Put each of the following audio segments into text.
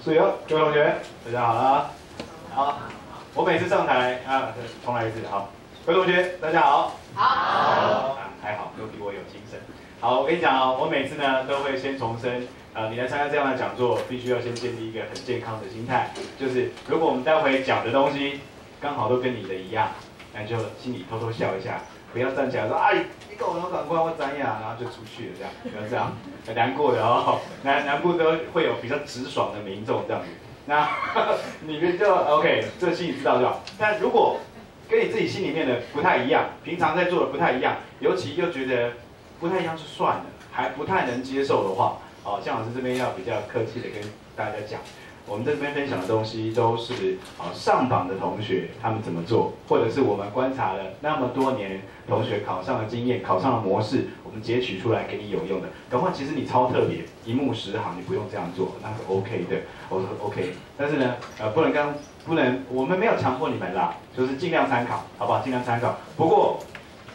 是哟，各位同学，大家好了。好，我每次上台重来一次。好，各位同学，大家好。好。还好，都比我有精神。好，我跟你讲哦，我每次呢都会先重申，你来参加这样的讲座，必须要先建立一个很健康的心态，就是如果我们待会讲的东西刚好都跟你的一样，那你就心里偷偷笑一下，不要站起来说你跟我都赶快我怎样，然后就出去了这样，不要这样，很难过的哦。南部都会有比较直爽的民众这样子，那你们就 OK， 这心里知道就好。但如果跟你自己心里面的不太一样，平常在做的不太一样，尤其又觉得不太一样就算了，还不太能接受的话，向老师这边要比较客气的跟大家讲，我们这边分享的东西都是上榜的同学他们怎么做，或者是我们观察了那么多年同学考上的经验、考上的模式，我们截取出来给你有用的。搞不好其实你超特别，一目十行，你不用这样做，那是 OK 的，我说 OK。但是呢，不能，我们没有强迫你们啦，就是尽量参考，好不好？尽量参考。不过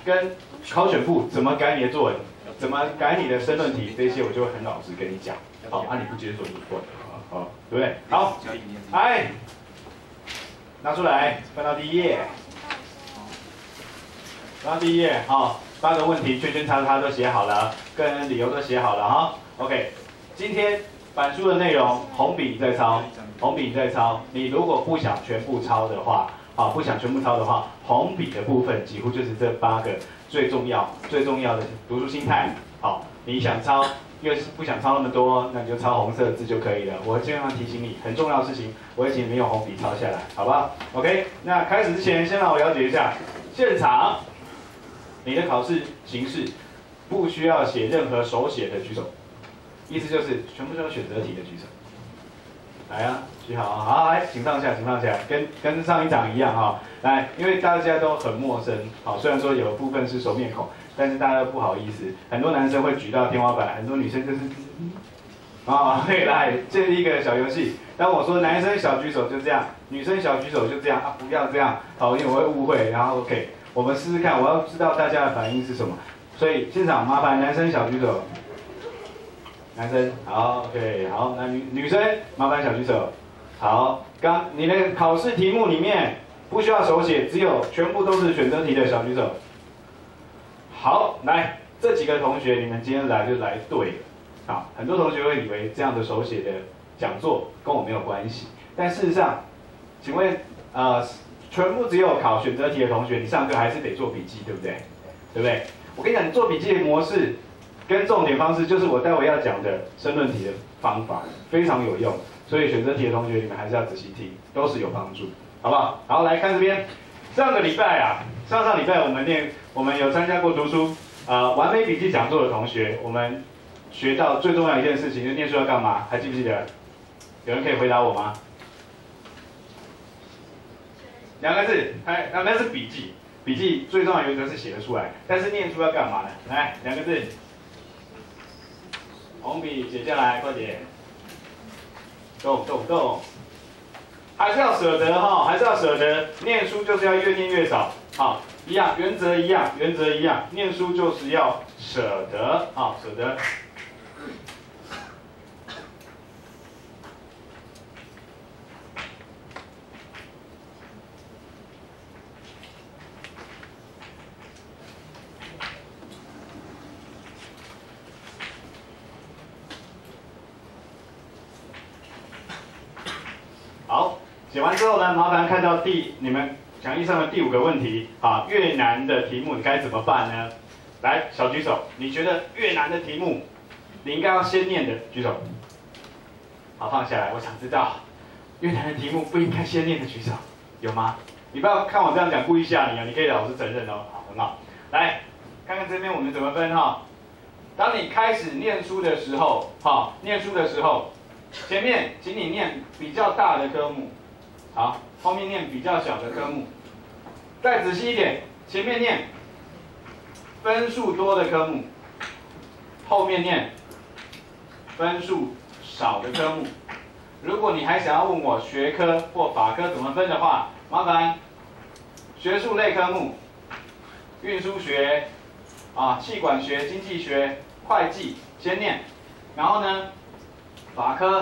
跟考选部怎么改你的作文，怎么改你的申论题，这些我就会很老实跟你讲。好，你不接受你换，好，对不对？好，来，拿出来，翻到第一页，翻到第一页，好，8个问题，圈圈叉叉都写好了，跟理由都写好了哈。OK， 今天板书的内容，红笔你在抄，红笔你在抄。你如果不想全部抄的话，不想全部抄的话，红笔的部分几乎就是这8个最重要的读书心态。好，你想抄，因为不想抄那么多，那你就抄红色字就可以了。我会尽量提醒你，很重要的事情，我会请你们用红笔抄下来，好不好 ？OK， 那开始之前，先让我了解一下现场，你的考试形式不需要写任何手写的举手。意思就是全部都是选择题的举手，来啊，举好啊，好，来，请上下，跟上一场一样哈，来，因为大家都很陌生，好，虽然说有部分是熟面孔，但是大家都不好意思，很多男生会举到天花板，很多女生就是，可以来建立一个小游戏，当我说男生小举手就这样，女生小举手就这样不要这样，好，因为我会误会，然后 OK， 我们试试看，我要知道大家的反应是什么，所以现场麻烦男生小举手。男生好 ，OK， 好，那女生麻烦小举手。好，你的考试题目里面不需要手写，只有全部都是选择题的小举手。好，来这几个同学，你们今天来就来对了。好，很多同学会以为这样的手写的讲座跟我没有关系，但事实上，请问全部只有考选择题的同学，你上课还是得做笔记，对不对？对不对？我跟你讲，你做笔记的模式。跟重点方式就是我待会要讲的申论题的方法，非常有用，所以选择题的同学你们还是要仔细听，都是有帮助，好不好？好，来看这边，上礼拜我们有参加过读书完美笔记讲座的同学，我们学到最重要一件事情，就是念书要干嘛？还记不记得？有人可以回答我吗？2个字，那是笔记，笔记最重要的原则是写得出来，但是念书要干嘛呢？来，2个字。红笔写下来，快点，动，还是要舍得哈，还是要舍得。念书就是要越念越少，好，一样，原则一样，念书就是要舍得，舍得。好，写完之后呢，麻烦看到你们讲义上的第5个问题越难的题目你该怎么办呢？来，小举手，你觉得越难的题目你应该要先念的举手。好，放下来，我想知道越难的题目不应该先念的举手，有吗？你不要看我这样讲故意吓你你可以老实承认哦。好，很好。来，看看这边我们怎么分当你开始念书的时候，前面请你念比较大的科目，好，后面念比较小的科目。再仔细一点，前面念分数多的科目，后面念分数少的科目。如果你还想要问我学科或法科怎么分的话，麻烦学术类科目，运输学、企管学、经济学、会计先念，然后呢，法科